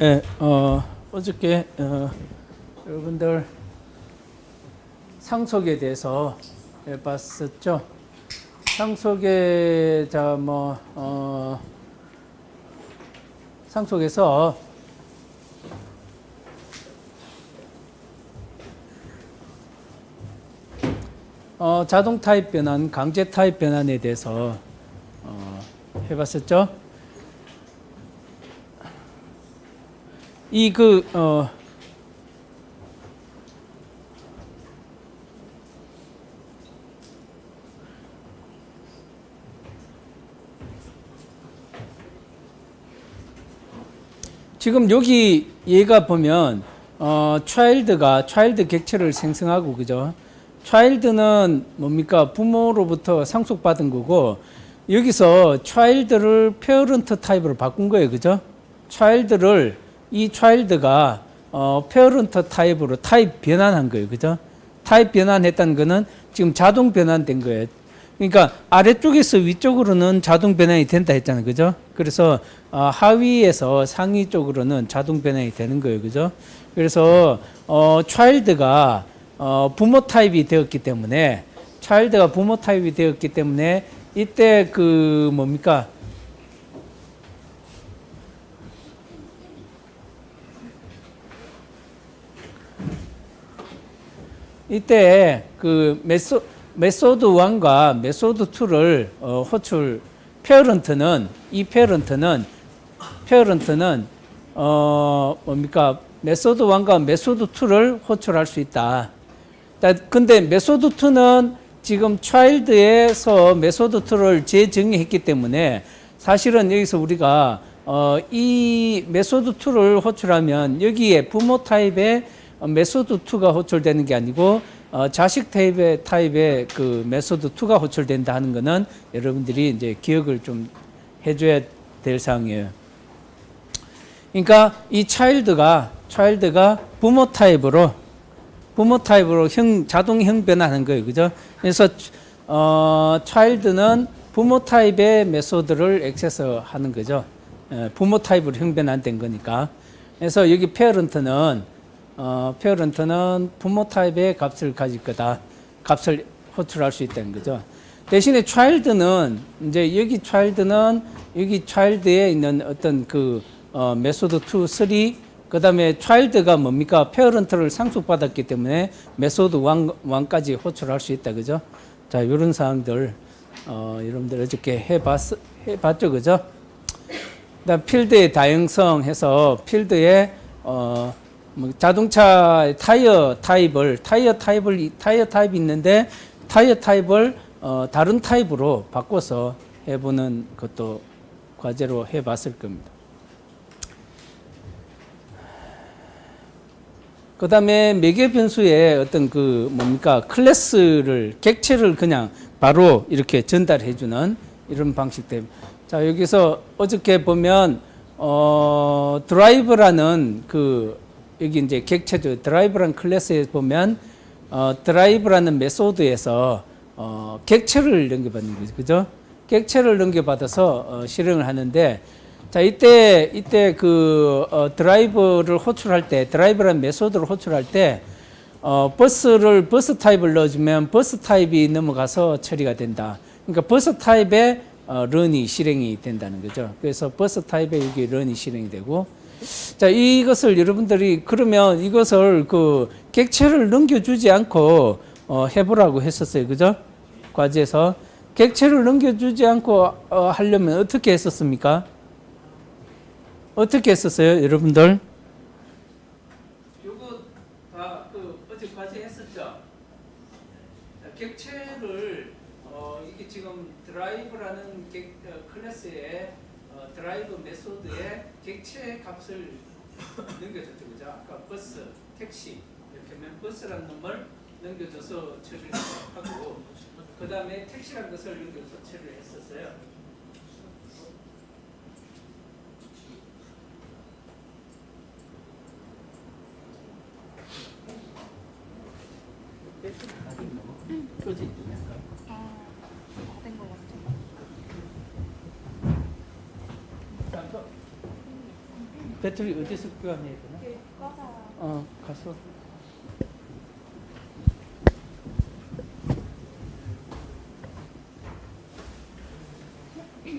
예, 어저께 여러분들 상속에 대해서 봤었죠. 상속에 상속에서 자동 타입 변환, 강제 타입 변환에 대해서 해봤었죠. 지금 여기 얘가 보면 차일드 객체를 생성하고, 그죠? 차일드는 뭡니까? 부모로부터 상속받은 거고, 여기서 차일드를 페어런트 타입으로 바꾼 거예요, 그죠? 이 차일드가 페어런트 타입으로 타입 변환한 거예요, 그죠? 타입 변환했다는 거는 지금 자동 변환된 거예요. 그러니까 아래쪽에서 위쪽으로는 자동 변환이 된다 했잖아요, 그죠? 그래서 하위에서 상위 쪽으로는 자동 변환이 되는 거예요, 그죠? 그래서 차일드가 부모 타입이 되었기 때문에, 이때 이때 메소드 1과 메소드 2를 호출, 페어런트는 메소드 1과 메소드 2를 호출할 수 있다. 근데 메소드 2는 지금 차일드에서 메소드 2를 재정의했기 때문에, 사실은 여기서 우리가 이 메소드 2를 호출하면 여기에 부모 타입의 메소드 2가 호출되는 게 아니고 자식 타입의 그 메소드 2가 호출된다 하는 거는 여러분들이 이제 기억을 좀 해줘야 될 사항이에요. 그러니까 이 차일드가 부모 타입으로 자동 형 변화하는 거예요, 그죠? 그래서 차일드는 부모 타입의 메소드를 액세스하는 거죠. 부모 타입으로 형 변환된 거니까. 그래서 여기 페어런트는 부모 타입의 값을 가질 거다. 값을 호출할 수 있다는 거죠. 대신에 차일드는 여기 차일드에 있는 어떤 메소드 2, 3, 그 다음에 차일드가 뭡니까? 페어런트를 상속받았기 때문에 메소드 1까지 호출할 수 있다, 그죠? 자, 이런 사항들 여러분들 어저께 해봤죠, 그죠? 그다음 필드의 다양성 해서 필드의 자동차 타이어 타입이 있는데, 타이어 타입을 다른 타입으로 바꿔서 해보는 것도 과제로 해봤을 겁니다. 그 다음에 매개 변수의 어떤 클래스를, 객체를 그냥 바로 이렇게 전달해주는 이런 방식 때문에. 자, 여기서 어저께 보면, 드라이브라는 여기 이제 객체죠. 드라이브라는 클래스에 보면, 드라이브라는 메소드에서, 객체를 넘겨받는 거죠. 그죠? 객체를 넘겨받아서, 실행을 하는데, 자, 이때 드라이브를 호출할 때, 드라이브라는 메소드를 호출할 때, 버스 타입을 넣어주면 버스 타입이 넘어가서 처리가 된다. 그러니까 버스 타입의 런이 실행이 된다는 거죠. 그래서 버스 타입의 여기 런이 실행이 되고, 자, 이것을 여러분들이 그러면 이것을 객체를 넘겨주지 않고 해보라고 했었어요, 그죠? 과제에서 객체를 넘겨주지 않고 하려면 어떻게 했었습니까? 어떻게 했었어요, 여러분들? 요거 다 어제 과제 했었죠? 객체를 이게 지금 드라이브라는 클래스의 드라이브 메소드에 객체 값을 넘겨줬죠, 그죠? 아까 버스, 택시 이렇게 하면 버스라는 놈을 넘겨줘서 처리를 하고, 그 다음에 택시라는 것을 넘겨서 처리를 했었어요. 된것 같아요. 배터리 어디서 교환해야 되나? 가서.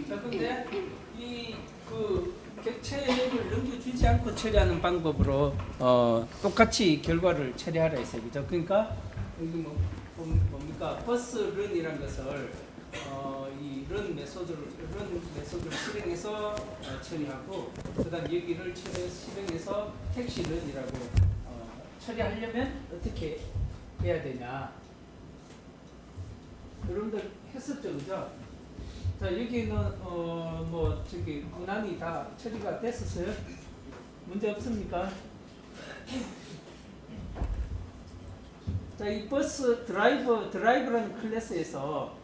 자, 근데 이 그 객체를 넘겨주지 않고 처리하는 방법으로 똑같이 결과를 처리하라 했어요, 그죠? 그러니까 여기 뭡니까 버스런이라는 것을 이 런 메소드를 실행해서 처리하고, 그다음 여기를 실행해서 택시 런이라고 처리하려면 어떻게 해야 되냐? 여러분들 했었죠, 그죠? 자, 여기는 뭐 저기 무난히 다 처리가 됐었어요? 문제 없습니까? 자, 이 버스 드라이버라는 클래스에서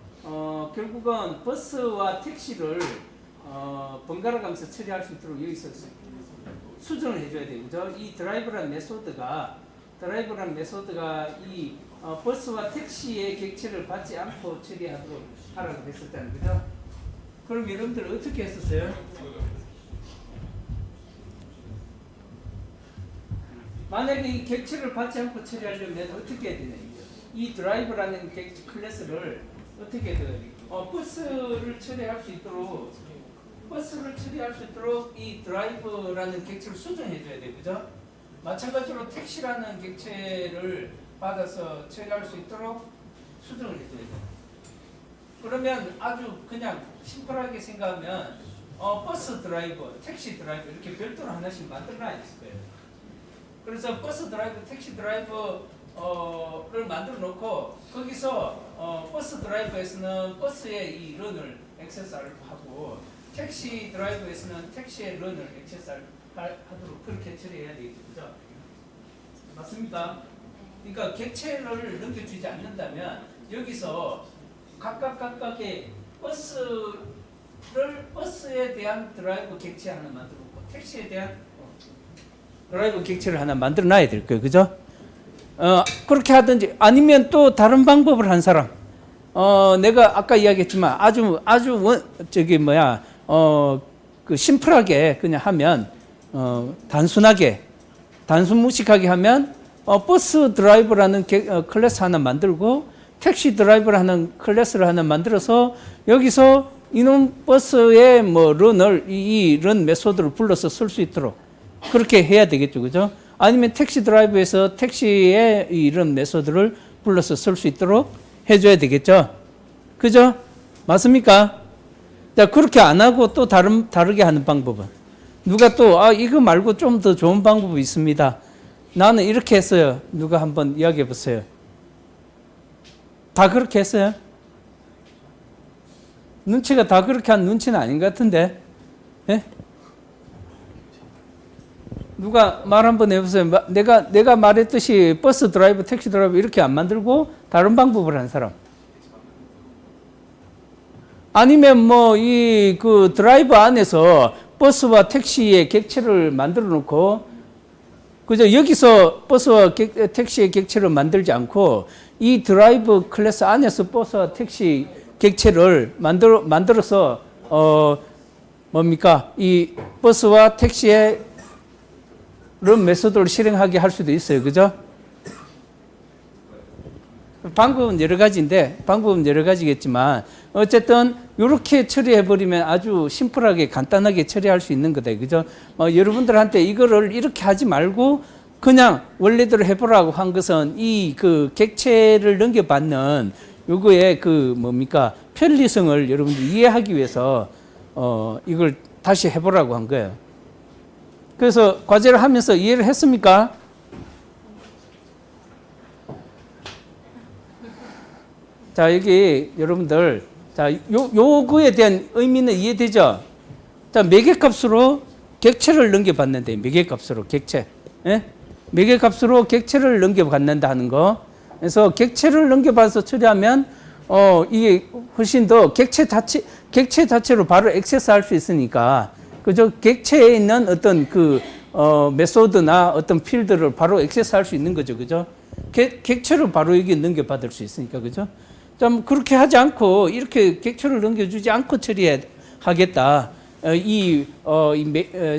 결국은 버스와 택시를 번갈아 가면서 처리할 수 있도록 여기서 수정을 해줘야 돼요, 그죠? 이 드라이버라는 메소드가 이 버스와 택시의 객체를 받지 않고 처리하도록 하라고 했었다는 거죠. 그럼 여러분들 어떻게 했었어요? 만약에 이 객체를 받지 않고 처리하려면 어떻게 해야 되냐? 이 드라이버라는 클래스를 어떻게 해야 돼요? 버스를 처리할 수 있도록 이 드라이버라는 객체를 수정해 줘야 돼요, 그죠? 마찬가지로 택시라는 객체를 받아서 처리할 수 있도록 수정을 해줘야 돼요. 그러면 아주 그냥 심플하게 생각하면 버스 드라이버, 택시 드라이버 이렇게 별도로 하나씩 만들어놔야 있을 거예요. 그래서 버스 드라이버, 택시 드라이버를 만들어 놓고 거기서 버스 드라이버에서는 버스의 이 런을 액세스하고 택시 드라이버에서는 택시의 런을 액세스하도록 그렇게 처리해야 되겠죠, 그죠? 맞습니까? 그러니까 객체를 넘겨주지 않는다면 여기서 각각의 버스에 대한 드라이브 객체 하나 만들고 택시에 대한 드라이브 객체를 하나 만들어 놔야 될 거예요, 그죠? 그렇게 하든지 아니면 또 다른 방법을 한 사람. 내가 아까 이야기했지만 그 심플하게 그냥 하면 단순 무식하게 하면 버스 드라이버라는 클래스 하나 만들고 택시 드라이버라는 클래스를 하나 만들어서 여기서 이놈 버스의 뭐 런을 이 런 메소드를 불러서 쓸 수 있도록 그렇게 해야 되겠죠, 그죠? 아니면 택시 드라이버에서 택시의 이런 메소드를 불러서 쓸 수 있도록 해줘야 되겠죠, 그죠? 맞습니까? 자, 그렇게 안 하고 또 다르게 하는 방법은 누가 또 이거 말고 좀 더 좋은 방법이 있습니다. 나는 이렇게 했어요. 누가 한번 이야기해 보세요. 다 그렇게 했어요? 눈치가 다 그렇게 한 눈치는 아닌 것 같은데. 예? 누가 말 한번 해보세요. 내가 말했듯이 버스 드라이브, 택시 드라이브 이렇게 안 만들고 다른 방법을 한 사람. 아니면 뭐 이 그 드라이브 안에서 버스와 택시의 객체를 만들어 놓고, 그죠? 여기서 버스와 택시의 객체를 만들지 않고 이 드라이브 클래스 안에서 버스와 택시 객체를 만들어서 뭡니까? 이 버스와 택시의 런 메소드를 실행하게 할 수도 있어요, 그죠? 방법은 여러 가지겠지만 어쨌든 이렇게 처리해버리면 아주 심플하게 간단하게 처리할 수 있는 거다, 그죠? 여러분들한테 이거를 이렇게 하지 말고 그냥 원래대로 해보라고 한 것은 이 그 객체를 넘겨받는 요거의 그 뭡니까 편리성을 여러분들 이해하기 위해서 이걸 다시 해보라고 한 거예요. 그래서 과제를 하면서 이해를 했습니까? 자, 여기 여러분들, 자, 요거에 대한 의미는 이해되죠? 자, 매개값으로 객체를 넘겨받는데, 매개값으로 객체. 예? 매개값으로 객체를 넘겨받는다 하는 거. 그래서 객체를 넘겨받아서 처리하면, 이게 훨씬 더 객체 자체로 바로 액세스할 수 있으니까, 그죠? 객체에 있는 어떤 그, 메소드나 어떤 필드를 바로 액세스할 수 있는 거죠. 그죠? 객체를 바로 여기 넘겨받을 수 있으니까, 그죠? 좀 그렇게 하지 않고 이렇게 객체를 넘겨주지 않고 처리하겠다.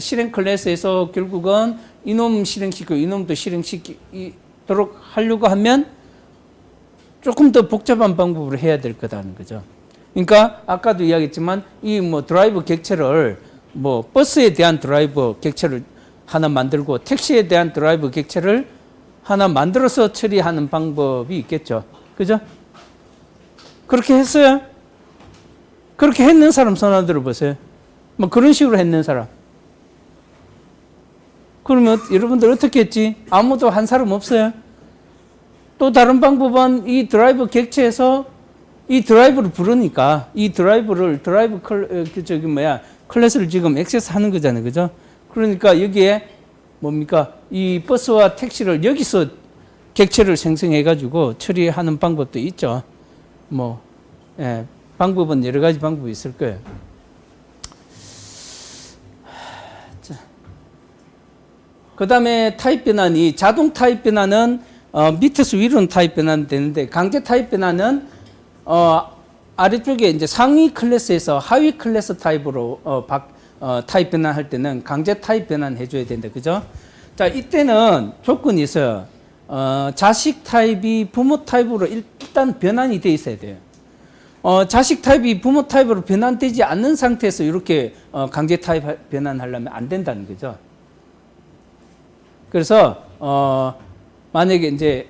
실행 클래스에서 결국은 이놈 실행시키고 이놈도 실행시키도록 하려고 하면 조금 더 복잡한 방법으로 해야 될 거다는 거죠. 그러니까 아까도 이야기했지만 이 뭐 드라이브 객체를 뭐 버스에 대한 드라이브 객체를 하나 만들고 택시에 대한 드라이브 객체를 하나 만들어서 처리하는 방법이 있겠죠. 그죠? 그렇게 했어요? 그렇게 했는 사람 손 안 들어보세요. 뭐 그런 식으로 했는 사람. 그러면 여러분들 어떻게 했지? 아무도 한 사람 없어요? 또 다른 방법은 이 드라이브 객체에서 이 드라이브를 부르니까 이 드라이브를 클래스를 지금 액세스 하는 거잖아요. 그죠? 그러니까 여기에 뭡니까? 이 버스와 택시를 여기서 객체를 생성해 가지고 처리하는 방법도 있죠. 뭐 예, 방법은 여러 가지 방법이 있을 거예요. 그 다음에 타입 변환이 자동 타입 변환은 밑에서 위로는 타입 변환 되는데 강제 타입 변환은 아래쪽에 이제 상위 클래스에서 하위 클래스 타입으로 타입 변환할 때는 강제 타입 변환 해줘야 된다. 그죠? 자, 이때는 조건이 있어요. 자식 타입이 부모 타입으로 일단 변환이 돼 있어야 돼요. 자식 타입이 부모 타입으로 변환되지 않는 상태에서 이렇게 강제 타입 변환하려면 안 된다는 거죠. 그래서 만약에 이제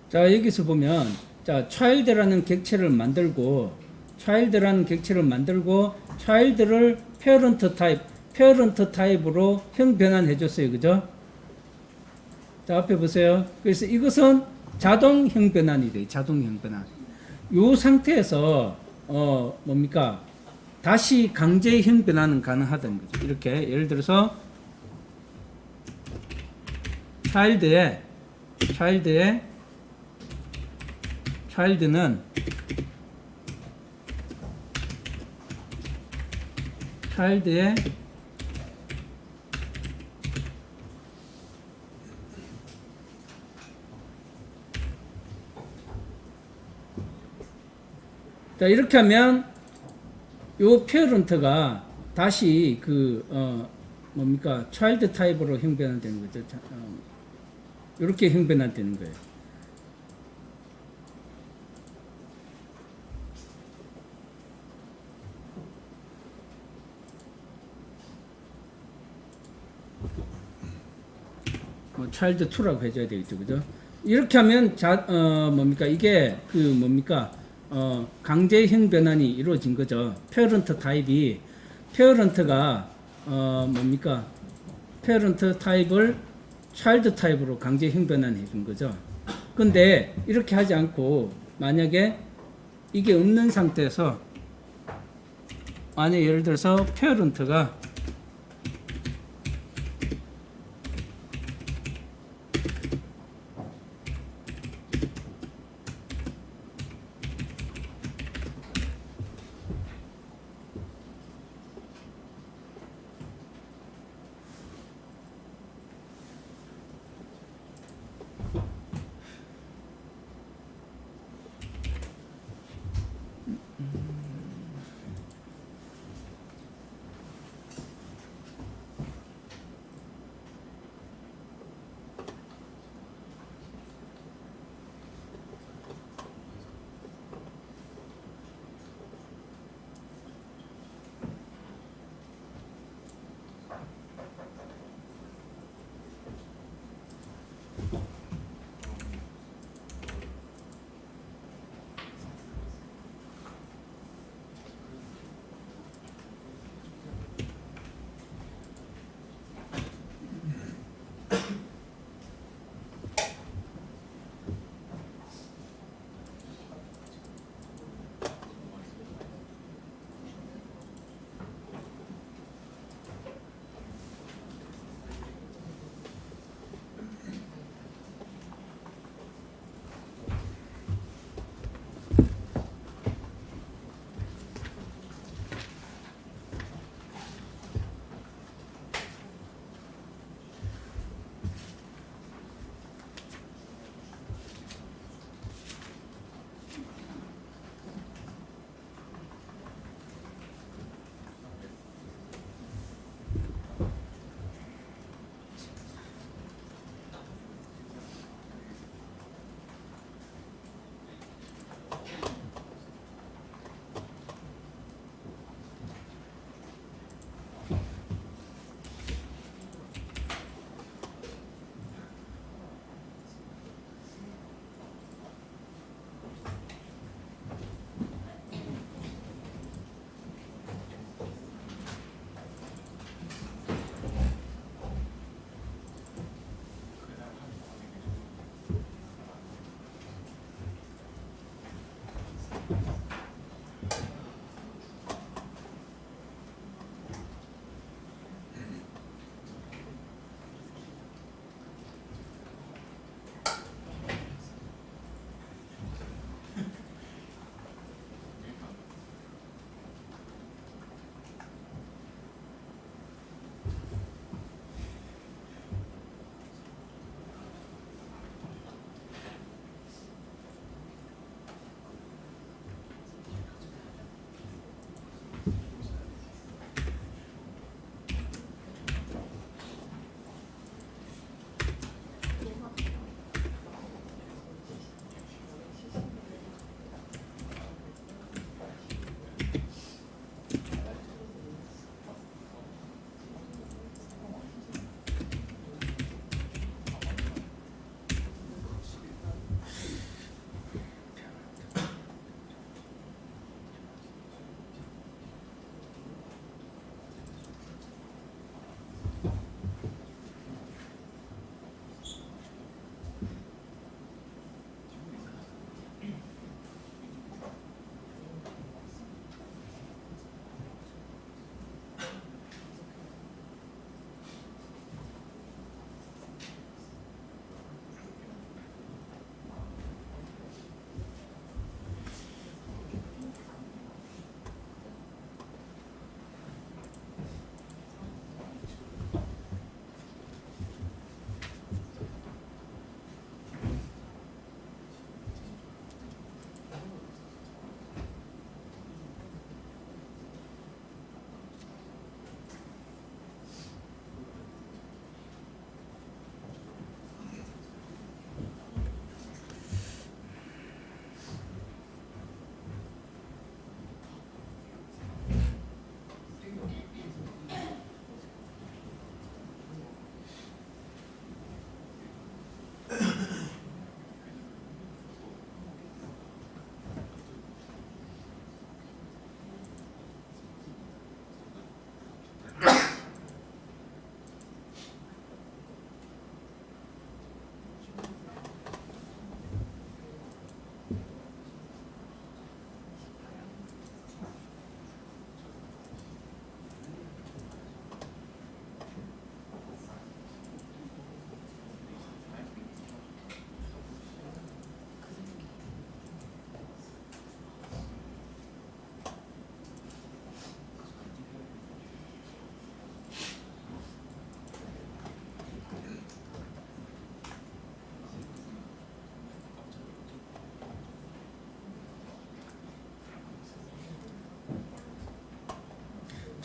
자, 여기서 보면 자, child라는 객체를 만들고 child를 parent 타입으로 형 변환해 줬어요. 그죠? 자, 앞에 보세요. 그래서 이것은 자동 형 변환이 돼요. 자동 형 변환. 요 상태에서 뭡니까? 다시 강제 형 변환은 가능하다는 거죠. 이렇게 예를 들어서 child의 자, 이렇게 하면 요 페어런트가 다시 뭡니까? 차일드 타입으로 형 변환되는 거죠. 이렇게 형 변환되는 거예요. 차일드 2라고 해줘야 되겠죠. 그죠? 이렇게 하면 뭡니까? 이게 강제형 변환이 이루어진 거죠. 페어런트 타입이 페어런트가 페어런트 타입을 차일드 타입으로 강제형 변환해 준 거죠. 근데 이렇게 하지 않고 만약에 이게 없는 상태에서 만약 예를 들어서 페어런트가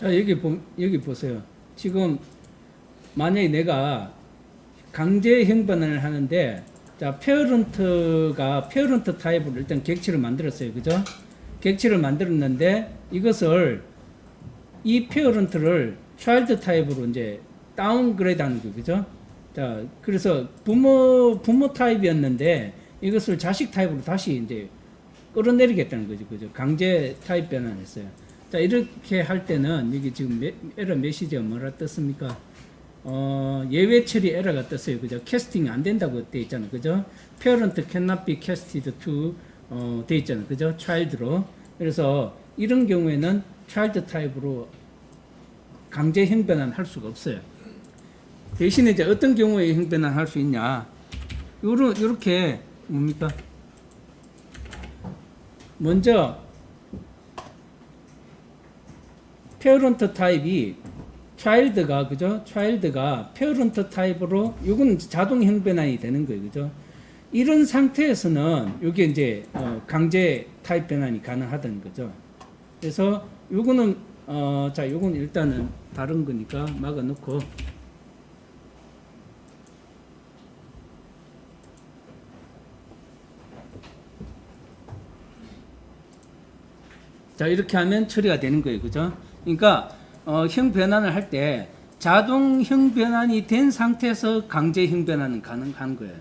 자, 여기 보세요. 지금 만약에 내가 강제 형변을 하는데, 자, 페어런트 타입으로 일단 객체를 만들었어요. 그죠? 객체를 만들었는데, 이 페어런트를 차일드 타입으로 이제 다운그레이드 하는 거죠. 그죠? 자, 그래서 부모 타입이었는데, 이것을 자식 타입으로 다시 이제 끌어내리겠다는 거죠. 그죠? 강제 타입 변환했어요. 자, 이렇게 할 때는, 여기 지금 에러 메시지가 뭐라 떴습니까? 예외 처리 에러가 떴어요. 그죠? 캐스팅이 안 된다고 돼 있잖아요. 그죠? Parent cannot be casted to, 돼 있잖아요. 그죠? child로. 그래서 이런 경우에는 child 타입으로 강제 형변환 할 수가 없어요. 대신에 이제 어떤 경우에 형변환 할 수 있냐? 요렇게, 뭡니까? 먼저, 페어런트 타입이 차일드가 그죠? 차일드가 페어런트 타입으로 이건 자동 형변환이 되는 거예요. 그죠? 이런 상태에서는 이게 이제 강제 타입 변환이 가능하다는 거죠. 그래서 요거는 자, 요건 일단은 다른 거니까 막아 놓고 자, 이렇게 하면 처리가 되는 거예요. 그죠? 그러니까 형 변환을 할 때 자동 형 변환이 된 상태에서 강제 형 변환은 가능한 거예요.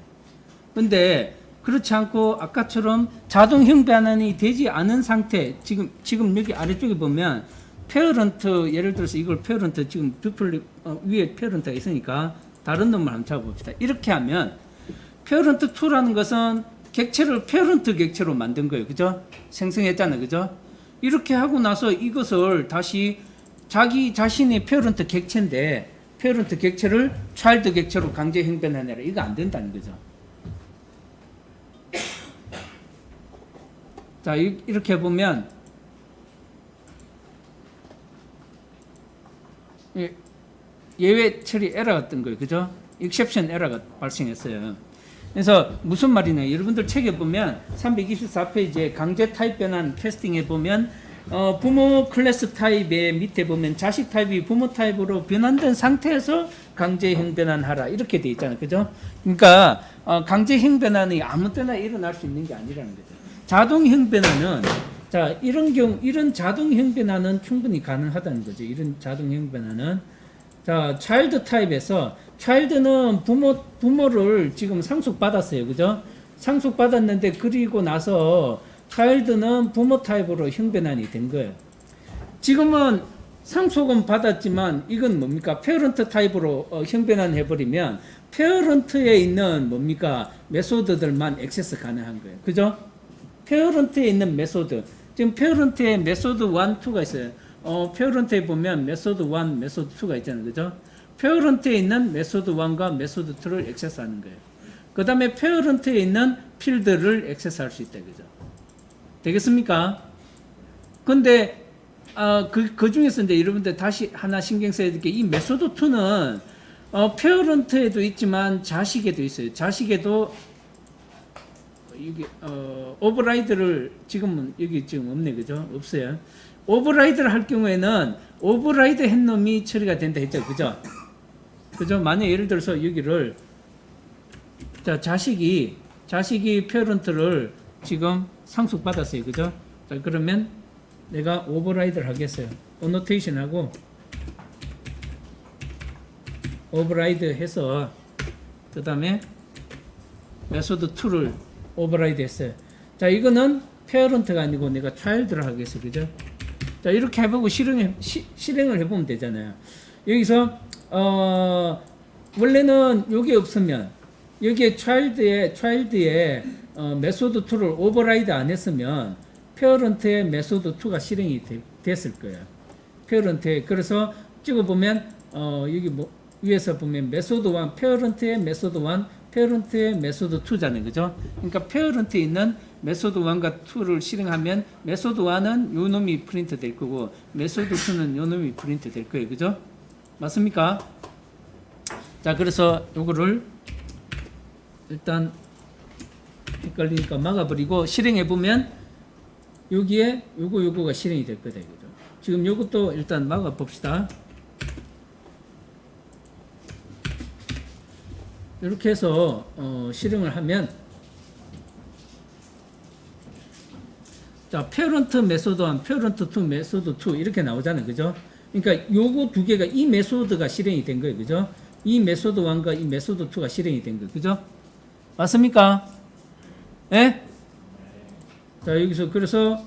근데 그렇지 않고 아까처럼 자동 형 변환이 되지 않은 상태, 지금 여기 아래쪽에 보면 페어런트, 예를 들어서 이걸 페어런트, 지금 뷰플 위에 페어런트가 있으니까 다른 놈을 한번 잡아봅시다. 이렇게 하면 페어런트 2라는 것은 객체를 페어런트 객체로 만든 거예요. 그죠? 생성했잖아요. 그죠? 이렇게 하고 나서 이것을 다시 자기 자신의 페어런트 객체인데 페어런트 객체를 차일드 객체로 강제 형변해내라. 이거 안 된다는 거죠. 자, 이렇게 보면 예외 처리 에러가 뜬 거예요. 그죠? 익셉션 에러가 발생했어요. 그래서 무슨 말이냐? 여러분들 책에 보면 324페이지에 강제 타입 변환 캐스팅에 보면 부모 클래스 타입의 밑에 보면 자식 타입이 부모 타입으로 변환된 상태에서 강제 형변환하라 이렇게 돼 있잖아요. 그죠? 그러니까 강제 형변환이 아무 때나 일어날 수 있는 게 아니라는 거죠. 자동 형변환은 자, 이런 자동 형변환은 충분히 가능하다는 거죠. 이런 자동 형변환은 자, 차일드 타입에서 차일드는 부모를 지금 상속받았어요. 그죠? 상속받았는데 그리고 나서 차일드는 부모 타입으로 형변환이 된 거예요. 지금은 상속은 받았지만 이건 뭡니까? 페어런트 타입으로 형변환 해버리면 페어런트에 있는 뭡니까? 메소드들만 액세스 가능한 거예요. 그죠? 페어런트에 있는 메소드. 지금 페어런트에 메소드 1, 2가 있어요. 페어런트에 보면 메소드 1, 메소드 2가 있잖아요. 그죠? 페어런트에 있는 메소드 1과 메소드 2를 액세스하는 거예요. 그 다음에 페어런트에 있는 필드를 액세스할 수 있다. 그죠? 되겠습니까? 근데 그 중에서 이제 여러분들 다시 하나 신경 써야 될 게 이 메소드 2는 페어런트에도 있지만 자식에도 있어요. 자식에도 이게 오버라이드를 지금은 여기 지금 없네. 그죠? 없어요. 오버라이드를 할 경우에는 오버라이드 한 놈이 처리가 된다 했죠. 그죠? 그죠? 만약 예를 들어서 여기를 자, 자식이 페어런트를 지금 상속받았어요. 그죠? 자, 그러면 내가 오버라이드를 하겠어요. 어노테이션하고 오버라이드 해서 그 다음에 메소드 2를 오버라이드 했어요. 자, 이거는 페어런트가 아니고 내가 차일드를 하겠어요. 그죠? 자, 이렇게 해보고 실행을 해보면 되잖아요. 여기서 원래는 여기 없으면 여기에 차일드에 메소드 2를 오버라이드 안 했으면 페어런트의 메소드 2가 실행이 됐을 거예요. 페어런트에 그래서 찍어보면 여기 뭐 위에서 보면 메소드 1, 페어런트의 메소드 1, 페어런트의 메소드 2잖아요. 그죠? 그러니까 페어런트에 있는 메소드 1과 2를 실행하면 메소드 1은 요 놈이 프린트 될 거고 메소드 2는 요 놈이 프린트 될 거예요. 그죠? 맞습니까? 자, 그래서 요거를 일단 헷갈리니까 막아버리고 실행해 보면 여기에 요거가 실행이 될 거다. 그죠? 지금 요것도 일단 막아 봅시다. 이렇게 해서 실행을 하면 자, 페어런트 메소드 1, 페어런트 2, 메소드 2 이렇게 나오잖아요. 그죠? 그러니까 요거 두 개가 이 메소드가 실행이 된 거예요. 그죠? 이 메소드 1과 이 메소드 2가 실행이 된 거예요. 그죠? 맞습니까? 예? 자, 여기서 그래서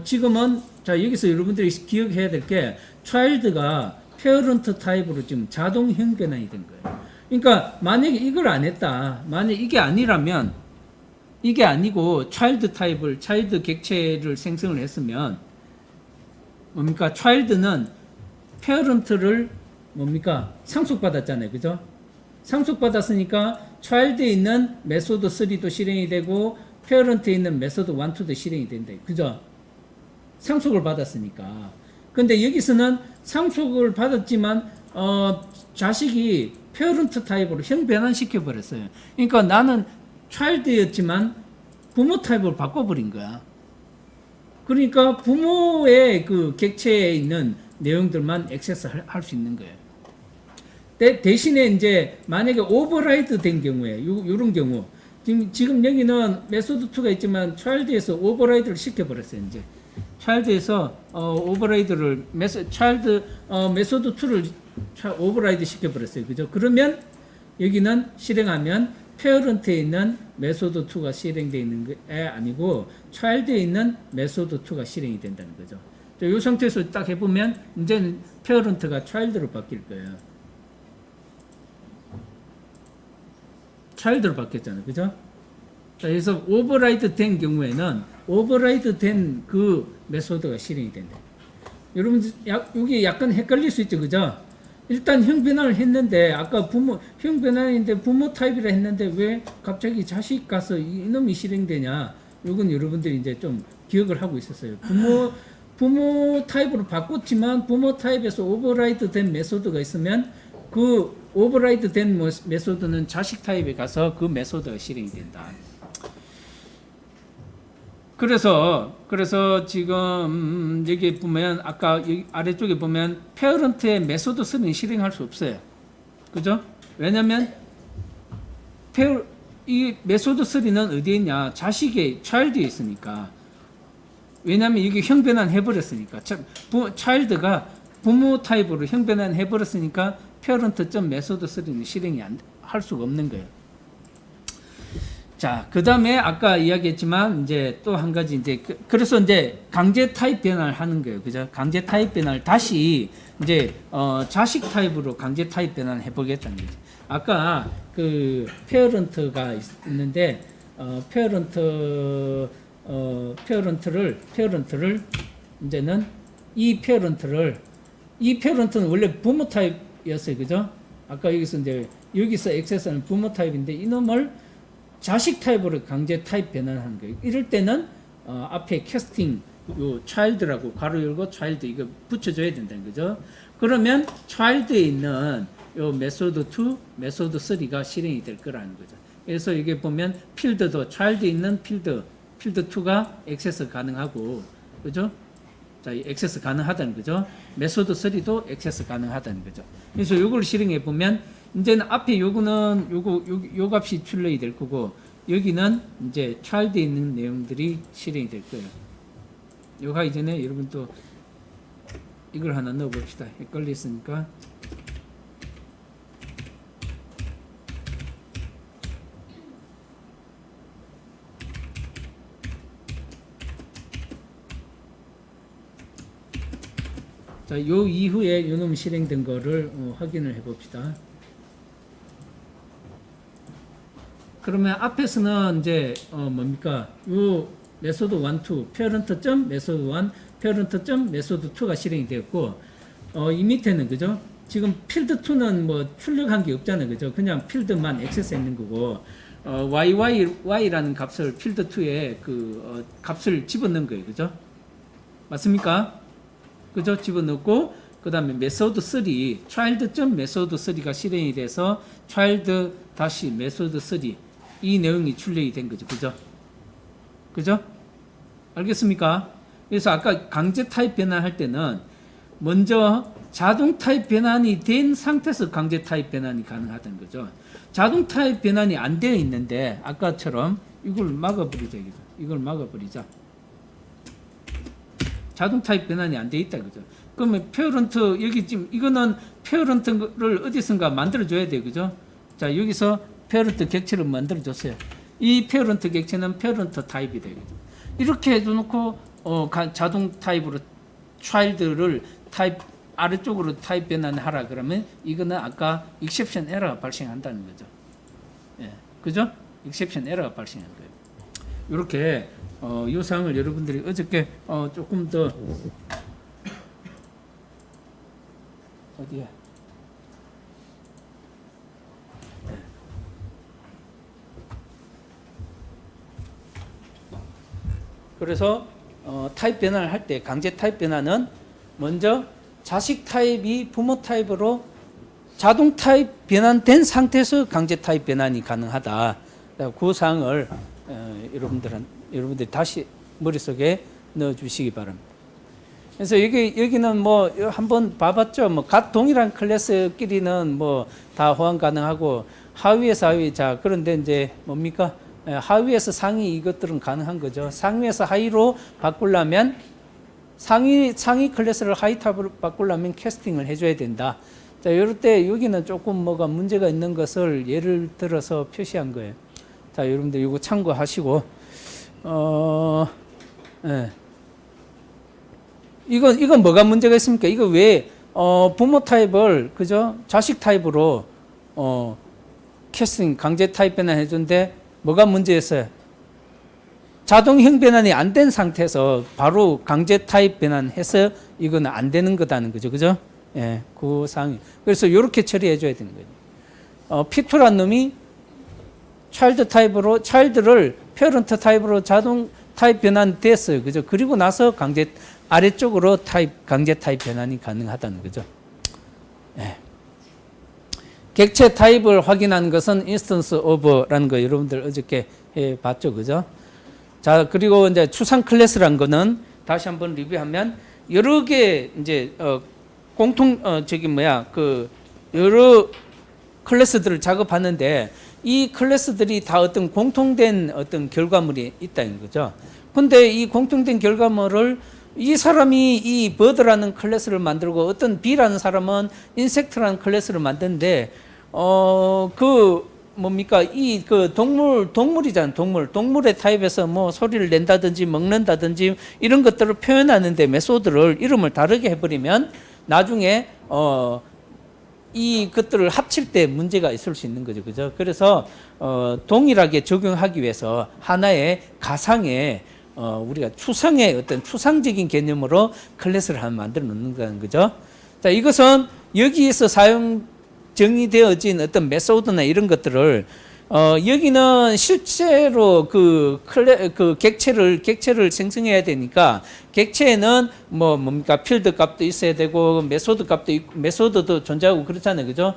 지금은 자, 여기서 여러분들이 기억해야 될 게 child가 페어런트 타입으로 지금 자동 형변환이 된 거예요. 그러니까 만약에 이걸 안 했다. 만약 이게 아니라면 이게 아니고 차일드 타입을 차일드 객체를 생성을 했으면 뭡니까? 차일드는 페어런트를 뭡니까? 상속받았잖아요. 그죠? 상속받았으니까 차일드에 있는 메소드 3도 실행이 되고 페어런트에 있는 메소드 1, 2도 실행이 된다. 그죠? 상속을 받았으니까. 근데 여기서는 상속을 받았지만 자식이 페어런트 타입으로 형 변환시켜 버렸어요. 그러니까 나는 차일드였지만 부모 타입으로 바꿔버린 거야. 그러니까 부모의 그 객체에 있는 내용들만 액세스 할 수 있는 거예요. 대신에 이제 만약에 오버라이드 된 경우에 요런 경우 지금 여기는 메소드 2가 있지만 차일드에서 오버라이드를 시켜버렸어요. 이제 차일드에서 오버라이드를 차일드 메소드 2를 오버라이드 시켜버렸어요. 그죠? 그러면 여기는 실행하면 페어런트에 있는 메소드 2가 실행되어 있는 게 아니고 차일드에 있는 메소드 2가 실행이 된다는 거죠. 이 상태에서 딱 해보면 이제는 페어런트가 차일드로 바뀔 거예요. 차일드로 바뀌었잖아요. 그죠? 자, 그래서 오버라이드 된 경우에는 오버라이드 된 그 메소드가 실행이 된다. 여러분, 여기 약간 헷갈릴 수 있죠. 그죠? 일단 형 변환을 했는데 아까 형 변환인데 부모 타입이라 했는데 왜 갑자기 자식 가서 이놈이 실행되냐? 이건 여러분들이 이제 좀 기억을 하고 있었어요. 부모 타입으로 바꿨지만 부모 타입에서 오버라이드 된 메소드가 있으면 그 오버라이드 된 메소드는 자식 타입에 가서 그 메소드가 실행이 된다. 그래서 지금 여기 보면 아까 여기 아래쪽에 보면 페어런트의 메소드 3는 실행할 수 없어요. 그죠? 왜냐면 이 메소드 3는 어디에 있냐? 자식의 차일드에 있으니까. 왜냐면 이게 형 변환 해버렸으니까. 차일드가 부모 타입으로 형 변환 해버렸으니까 페어런트 메소드 3는 실행이 할 수가 없는 거예요. 자, 그 다음에 아까 이야기했지만 이제 또 한 가지 이제 그래서 이제 강제 타입 변환을 하는 거예요. 그죠? 강제 타입 변환을 다시 이제 자식 타입으로 강제 타입 변환을 해보겠다는 거죠. 아까 그 페어런트가 있는데 페어런트를 이제는 이 페어런트는 원래 부모 타입이었어요. 그죠? 아까 여기서 액세스는 부모 타입인데 이놈을 자식 타입으로 강제 타입 변환하는 거예요. 이럴 때는 앞에 캐스팅 요 child라고 가로 열고 child 이거 붙여줘야 된다는 거죠. 그러면 child에 있는 요 메소드 2, 메소드 3가 실행이 될 거라는 거죠. 그래서 이게 보면 필드도 child에 있는 필드 2가 액세스 가능하고, 그죠? 자, 액세스 가능하다는 거죠. 메소드 3도 액세스 가능하다는 거죠. 그래서 요걸 실행해 보면 이제는 앞에 요거는 요 값이 출력이 될 거고 여기는 이제 child에 있는 내용들이 실행이 될 거예요. 요거 하기 전에 여러분 또 이걸 하나 넣어 봅시다. 헷갈렸으니까. 자, 요 이후에 요놈 실행된 거를 확인을 해 봅시다. 그러면 앞에서는 이제 뭡니까? 요 메소드 1, 2, parent. 메소드 1, parent. 메소드 2가 실행이 되었고 이 밑에는 그죠? 지금 필드 2는 뭐 출력한 게 없잖아요. 그죠? 그냥 필드만 액세스 있는 거고 y라는 값을 필드 2에 그 값을 집어넣은 거예요. 그죠? 맞습니까? 그죠? 집어넣고 그다음에 메소드 3, child.메소드 3가 실행이 돼서 child-메소드 3 이 내용이 출력이 된 거죠. 그죠? 그죠? 알겠습니까? 그래서 아까 강제 타입 변환할 때는 먼저 자동 타입 변환이 된 상태에서 강제 타입 변환이 가능하다는 거죠. 자동 타입 변환이 안 되어 있는데 아까처럼 이걸 막아버리자. 이걸 막아버리자. 자동 타입 변환이 안 돼 있다 그죠. 그러면 페어런트 여기 지금 이거는 페어런트를 어디선가 만들어줘야 돼 그죠. 자 여기서 페어런트 객체를 만들어줬어요. 이 페어런트 객체는 페어런트 타입이 되거든. 이렇게 해놓고 자동 타입으로 차일드를 타입 아래쪽으로 타입 변환하라 그러면 이거는 아까 익셉션 에러가 발생한다는 거죠. 예, 그죠? 익셉션 에러가 발생한 거예요. 이렇게 이 사항을 여러분들이 어저께 조금 더 어디야? 그래서 타입 변환을 할 때 강제 타입 변환은 먼저 자식 타입이 부모 타입으로 자동 타입 변환된 상태에서 강제 타입 변환이 가능하다. 그 사항을 여러분들이 다시 머릿속에 넣어주시기 바랍니다. 그래서 여기는 뭐 한번 봐봤죠. 뭐 동일한 클래스끼리는 뭐 다 호환 가능하고 하위에서 하위. 자 그런데 이제 뭡니까? 하위에서 상위 이것들은 가능한 거죠. 상위에서 하위로 바꾸려면 상위 클래스를 하위 탑으로 바꾸려면 캐스팅을 해줘야 된다. 자, 이럴 때 여기는 조금 뭐가 문제가 있는 것을 예를 들어서 표시한 거예요. 자, 여러분들 이거 참고하시고, 예. 이건 뭐가 문제가 있습니까? 이거 왜, 부모 타입을, 그죠? 자식 타입으로, 캐스팅, 강제 타입 변환 해준데, 뭐가 문제였어요? 자동형 변환이 안 된 상태에서 바로 강제 타입 변환해서 이건 안 되는 거다는 거죠. 그죠? 예, 그 상황이. 그래서 이렇게 처리해 줘야 되는 거죠. P2란 놈이 차일드 타입으로, 차일드를 페어런트 타입으로 자동 타입 변환됐어요. 그죠? 그리고 나서 아래쪽으로 강제 타입 변환이 가능하다는 거죠. 예. 객체 타입을 확인하는 것은 인스턴스 오버라는 거 여러분들 어저께 해 봤죠. 그죠? 자, 그리고 이제 추상 클래스란 거는 다시 한번 리뷰하면 여러 개 이제 여러 클래스들을 작업하는데 이 클래스들이 다 어떤 공통된 어떤 결과물이 있다는 거죠. 근데 이 공통된 결과물을 이 사람이 이 버드라는 클래스를 만들고 어떤 B라는 사람은 인섹트라는 클래스를 만드는데 동물이잖아. 동물의 타입에서 뭐 소리를 낸다든지 먹는다든지 이런 것들을 표현하는데 메소드를 이름을 다르게 해버리면 나중에 이 것들을 합칠 때 문제가 있을 수 있는 거죠. 그죠? 그래서 동일하게 적용하기 위해서 하나의 가상의 우리가 추상의 어떤 추상적인 개념으로 클래스를 하나 만들어 놓는다는 거죠. 자, 이것은 여기에서 정의되어진 어떤 메소드나 이런 것들을 여기는 실제로 그 객체를 생성해야 되니까 객체에는 뭡니까 필드 값도 있어야 되고 메소드 값도 있고 메소드도 존재하고 그렇잖아요. 그죠?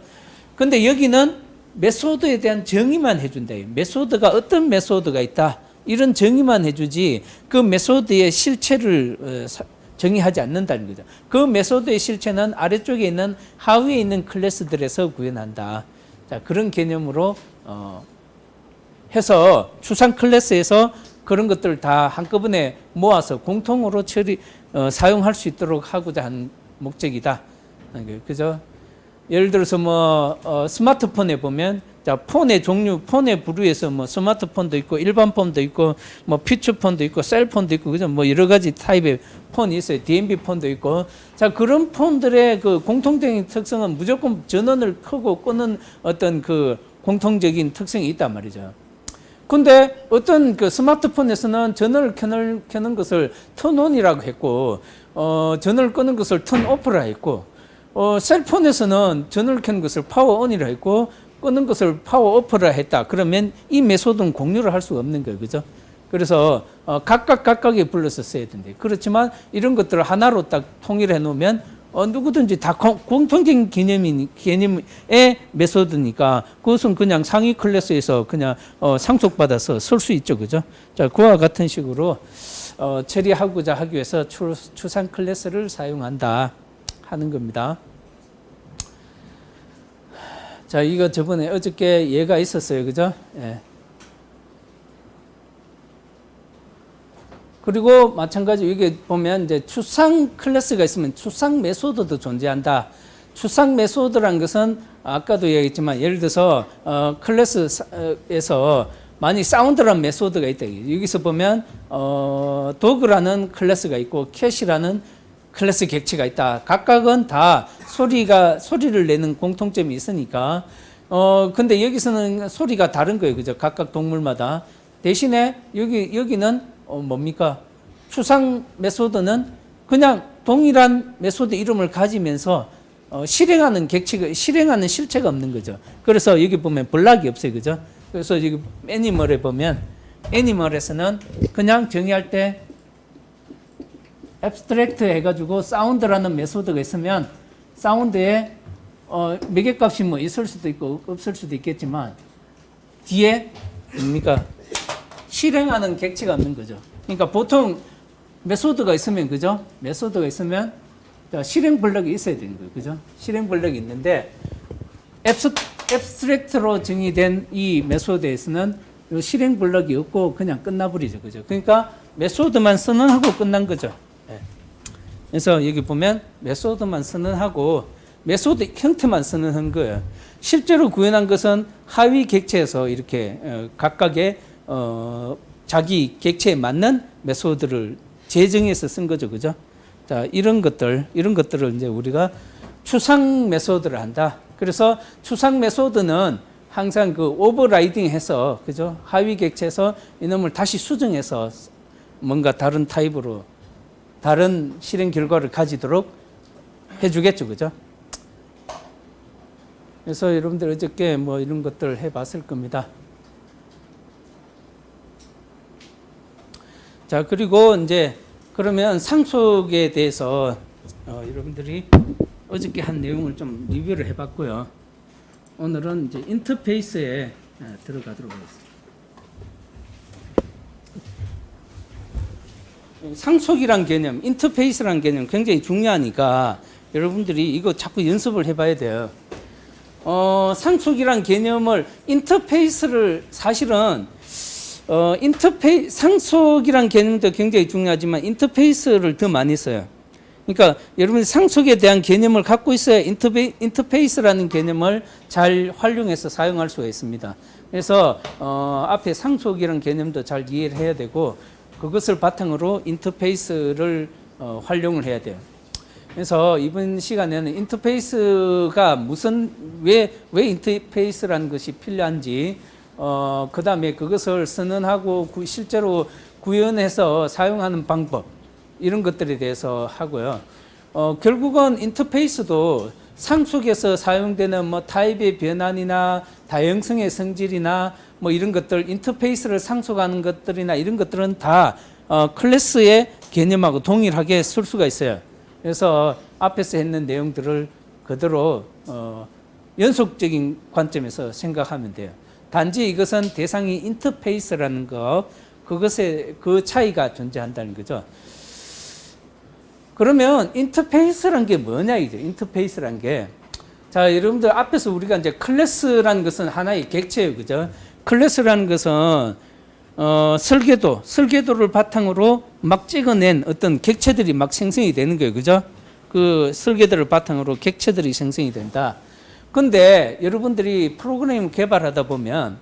근데 여기는 메소드에 대한 정의만 해준다. 메소드가 어떤 메소드가 있다. 이런 정의만 해주지 그 메소드의 실체를 정의하지 않는다는 거죠. 그 메소드의 실체는 아래쪽에 있는 하위에 있는 클래스들에서 구현한다. 자, 그런 개념으로 해서 추상 클래스에서 그런 것들을 다 한꺼번에 모아서 공통으로 사용할 수 있도록 하고자 하는 목적이다. 그죠? 예를 들어서 스마트폰에 보면 자, 폰의 종류, 폰의 부류에서 스마트폰도 있고 일반 폰도 있고 피처폰도 있고 셀폰도 있고 그죠? 여러 가지 타입의 폰이 있어요. DMB 폰도 있고. 자, 그런 폰들의 그 공통적인 특성은 무조건 전원을 켜고 끄는 어떤 그 공통적인 특성이 있단 말이죠. 근데 어떤 그 스마트폰에서는 전원을 켜는 것을 턴온이라고 했고, 전원을 끄는 것을 턴오프라 했고, 셀폰에서는 전원을 켜는 것을 파워온이라 했고, 끄는 것을 파워오프라 했다. 그러면 이 메소드는 공유를 할 수가 없는 거예요. 그죠? 그래서 각각의 불러서 써야 된대. 그렇지만 이런 것들을 하나로 딱 통일해 놓으면 누구든지 다 공통적인 개념의 메소드니까 그것은 그냥 상위 클래스에서 그냥 상속받아서 쓸 수 있죠. 그죠? 자, 그와 같은 식으로 처리하고자 하기 위해서 추상 클래스를 사용한다 하는 겁니다. 자, 이거 저번에 어저께 예가 있었어요. 그죠? 예. 그리고 마찬가지로 이게 보면 이제 추상 클래스가 있으면 추상 메소드도 존재한다. 추상 메소드란 것은 아까도 얘기했지만 예를 들어서 클래스에서 만약 사운드라는 메소드가 있다. 여기서 보면 도그라는 클래스가 있고 캣이라는 클래스 객체가 있다. 각각은 다 소리를 내는 공통점이 있으니까 근데 여기서는 소리가 다른 거예요. 그죠? 각각 동물마다. 대신에 여기는 뭡니까? 추상 메소드는 그냥 동일한 메소드 이름을 가지면서 실행하는 실체가 없는 거죠. 그래서 여기 보면 블락이 없어요. 그죠? 그래서 여기 애니멀에 보면 애니멀에서는 그냥 정의할 때 abstract 해가지고 사운드라는 메소드가 있으면 사운드에 매개값이 뭐 있을 수도 있고 없을 수도 있겠지만 뒤에 뭡니까? 실행하는 객체가 없는 거죠. 그러니까 보통 메소드가 있으면 그죠? 메소드가 있으면 실행 블럭이 있어야 되는 거예요. 그죠? 실행 블럭이 있는데 앱스트랙트로 정의된 이 메소드에서는 실행 블럭이 없고 그냥 끝나버리죠. 그죠? 그러니까 메소드만 선언하고 끝난 거죠. 네. 그래서 여기 보면 메소드만 선언하고 메소드 형태만 선언한 거예요. 실제로 구현한 것은 하위 객체에서 이렇게 각각의 자기 객체에 맞는 메소드를 재정해서 쓴 거죠. 그죠? 자, 이런 것들을 이제 우리가 추상 메소드를 한다. 그래서 추상 메소드는 항상 그 오버라이딩 해서, 그죠? 하위 객체에서 이놈을 다시 수정해서 뭔가 다른 타입으로 다른 실행 결과를 가지도록 해주겠죠. 그죠? 그래서 여러분들 어저께 뭐 이런 것들 해봤을 겁니다. 자, 그리고 이제 그러면 상속에 대해서 여러분들이 어저께 한 내용을 좀 리뷰를 해봤고요. 오늘은 이제 인터페이스에 들어가도록 하겠습니다. 상속이란 개념, 인터페이스란 개념 굉장히 중요하니까 여러분들이 이거 자꾸 연습을 해봐야 돼요. 상속이란 개념을 인터페이스를 사실은 상속이란 개념도 굉장히 중요하지만 인터페이스를 더 많이 써요. 그러니까 여러분이 상속에 대한 개념을 갖고 있어야 인터페이스라는 개념을 잘 활용해서 사용할 수가 있습니다. 그래서 앞에 상속이라는 개념도 잘 이해를 해야 되고 그것을 바탕으로 인터페이스를 활용을 해야 돼요. 그래서 이번 시간에는 인터페이스가 왜 인터페이스라는 것이 필요한지 그 다음에 그것을 선언하고 실제로 구현해서 사용하는 방법 이런 것들에 대해서 하고요. 결국은 인터페이스도 상속에서 사용되는 뭐 타입의 변환이나 다형성의 성질이나 뭐 이런 것들 인터페이스를 상속하는 것들이나 이런 것들은 다 클래스의 개념하고 동일하게 쓸 수가 있어요. 그래서 앞에서 했는 내용들을 그대로 연속적인 관점에서 생각하면 돼요. 단지 이것은 대상이 인터페이스라는 것, 그 차이가 존재한다는 거죠. 그러면 인터페이스란 게 뭐냐 이죠. 인터페이스란 게. 자, 여러분들 앞에서 우리가 이제 클래스라는 것은 하나의 객체예요. 그죠? 클래스라는 것은 설계도를 바탕으로 막 찍어낸 어떤 객체들이 막 생성이 되는 거예요. 그죠? 그 설계도를 바탕으로 객체들이 생성이 된다. 근데 여러분들이 프로그램 개발하다 보면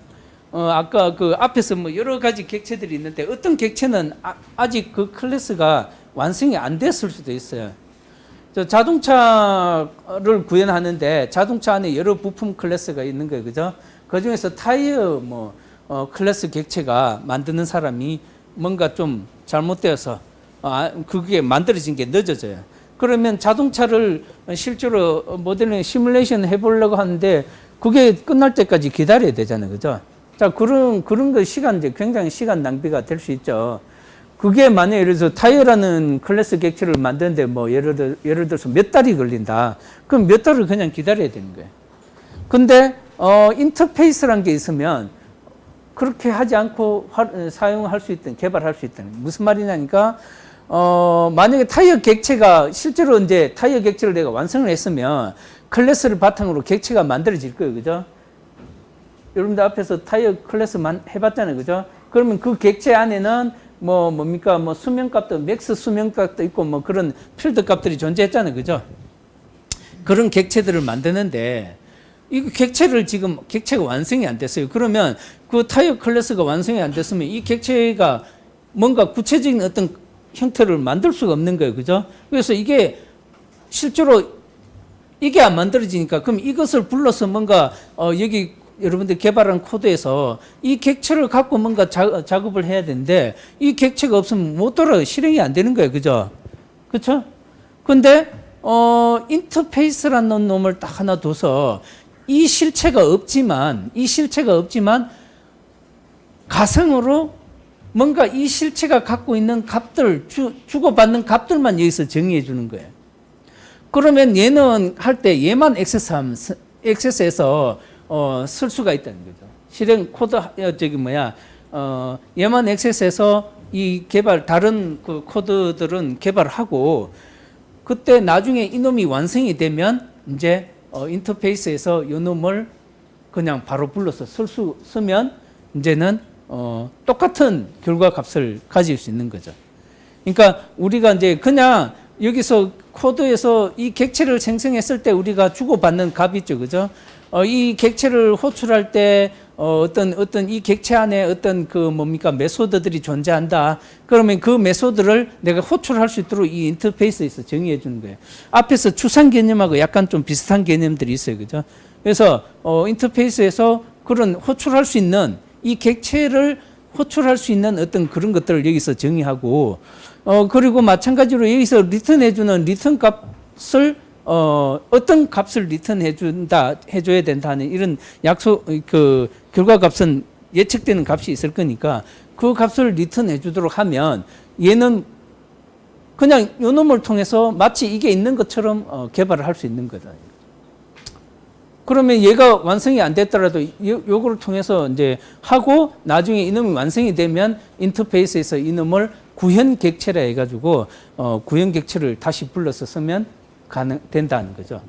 아까 그 앞에서 뭐 여러 가지 객체들이 있는데 어떤 객체는 아직 그 클래스가 완성이 안 됐을 수도 있어요. 자동차를 구현하는데 자동차 안에 여러 부품 클래스가 있는 거예요. 그죠? 그 중에서 타이어 클래스 객체가 만드는 사람이 뭔가 좀 잘못되어서 그게 만들어진 게 늦어져요. 그러면 자동차를 실제로 모델링 시뮬레이션 해보려고 하는데 그게 끝날 때까지 기다려야 되잖아요. 그죠? 자, 그런 거 굉장히 시간 낭비가 될 수 있죠. 그게 만약에 예를 들어서 타이어라는 클래스 객체를 만드는데 뭐 예를 들어서 몇 달이 걸린다. 그럼 몇 달을 그냥 기다려야 되는 거예요. 근데 인터페이스란 게 있으면 그렇게 하지 않고 사용할 수 있던, 개발할 수 있다는. 무슨 말이냐니까, 만약에 타이어 객체가, 실제로 이제 타이어 객체를 내가 완성을 했으면 클래스를 바탕으로 객체가 만들어질 거예요. 그죠? 여러분들 앞에서 타이어 클래스 해봤잖아요. 그죠? 그러면 그 객체 안에는 뭡니까? 수명값도, 맥스 수명값도 있고, 그런 필드 값들이 존재했잖아요. 그죠? 그런 객체들을 만드는데, 이 객체가 완성이 안 됐어요. 그러면 그 타이어 클래스가 완성이 안 됐으면 이 객체가 뭔가 구체적인 어떤 형태를 만들 수가 없는 거예요. 그죠? 그래서 이게 실제로 이게 안 만들어지니까 그럼 이것을 불러서 뭔가 여기 여러분들 개발한 코드에서 이 객체를 갖고 뭔가 작업을 해야 되는데 이 객체가 없으면 못 돌아요. 실행이 안 되는 거예요. 그죠? 그렇죠? 근데 인터페이스라는 놈을 딱 하나 둬서 이 실체가 없지만 가상으로 뭔가 이 실체가 갖고 있는 값들, 주고받는 값들만 여기서 정의해 주는 거예요. 그러면 얘는 할 때 얘만 액세스해서 쓸 수가 있다는 거죠. 실행 코드 얘만 액세스해서 이 다른 그 코드들은 개발하고 그때 나중에 이놈이 완성이 되면 이제 인터페이스에서 이놈을 그냥 바로 불러서 쓰면 이제는 똑같은 결과 값을 가질 수 있는 거죠. 그러니까 우리가 이제 그냥 여기서 코드에서 이 객체를 생성했을 때 우리가 주고받는 값이 있죠. 그죠? 이 객체를 호출할 때 어떤 이 객체 안에 어떤 메소드들이 존재한다. 그러면 그 메소드를 내가 호출할 수 있도록 이 인터페이스에서 정의해 주는 거예요. 앞에서 추상 개념하고 약간 좀 비슷한 개념들이 있어요. 그죠? 그래서 인터페이스에서 그런 호출할 수 있는 이 객체를 호출할 수 있는 어떤 그런 것들을 여기서 정의하고 그리고 마찬가지로 여기서 리턴해주는 리턴 값을 어떤 값을 해줘야 된다는 이런 결과 값은 예측되는 값이 있을 거니까 그 값을 리턴해 주도록 하면 얘는 그냥 요 놈을 통해서 마치 이게 있는 것처럼 개발을 할 수 있는 거다. 그러면 얘가 완성이 안 됐더라도 요거를 통해서 이제 하고 나중에 이놈이 완성이 되면 인터페이스에서 이놈을 구현 객체라 해가지고 구현 객체를 다시 불러서 쓰면 된다는 거죠.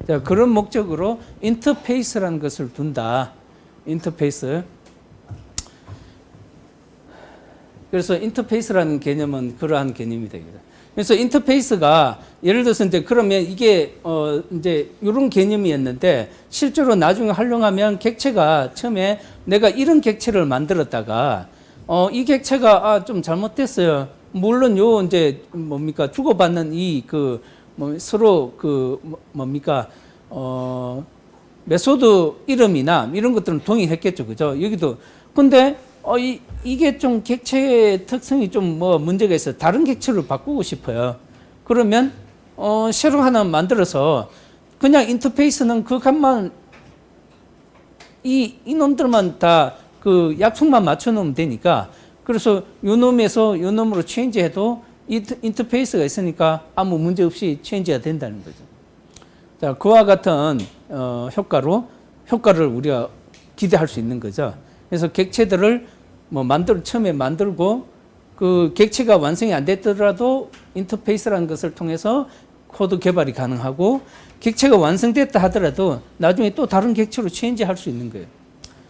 자, 그런 목적으로 인터페이스라는 것을 둔다. 인터페이스. 그래서 인터페이스라는 개념은 그러한 개념이 됩니다. 그래서 인터페이스가 예를 들어서 이제 그러면 이게 이제 이런 개념이었는데 실제로 나중에 활용하면 객체가 처음에 내가 이런 객체를 만들었다가 이 객체가 좀 잘못됐어요. 물론 요 이제 주고받는 서로 메소드 이름이나 이런 것들은 동일했겠죠. 그죠? 여기도 근데 이게 좀 객체의 특성이 좀 문제가 있어요. 다른 객체로 바꾸고 싶어요. 그러면 새로 하나 만들어서 그냥 인터페이스는 그 값만 이놈들만 다 그 약속만 맞춰 놓으면 되니까 그래서 요 놈에서 요 놈으로 체인지해도 인터페이스가 있으니까 아무 문제 없이 체인지가 된다는 거죠. 자, 그와 같은 효과를 우리가 기대할 수 있는 거죠. 그래서 객체들을 처음에 만들고 그 객체가 완성이 안 됐더라도 인터페이스라는 것을 통해서 코드 개발이 가능하고 객체가 완성됐다 하더라도 나중에 또 다른 객체로 체인지할 수 있는 거예요.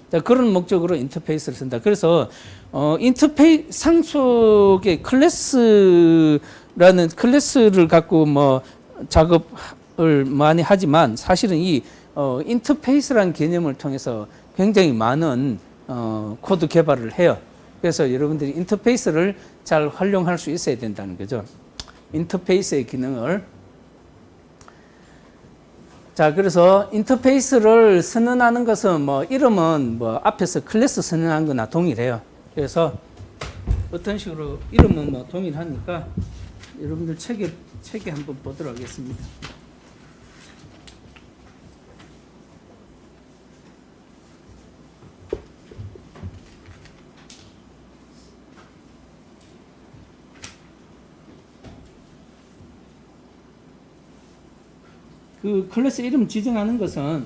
자, 그런 목적으로 인터페이스를 쓴다. 그래서 상속의 클래스를 갖고 작업을 많이 하지만 사실은 이 인터페이스라는 개념을 통해서 굉장히 많은 코드 개발을 해요. 그래서 여러분들이 인터페이스를 잘 활용할 수 있어야 된다는 거죠. 인터페이스의 기능을. 자, 그래서 인터페이스를 선언하는 것은 이름은 앞에서 클래스 선언한 거나 동일해요. 그래서 어떤 식으로 이름은 동일하니까 여러분들 책에 한번 보도록 하겠습니다. 그 클래스 이름 지정하는 것은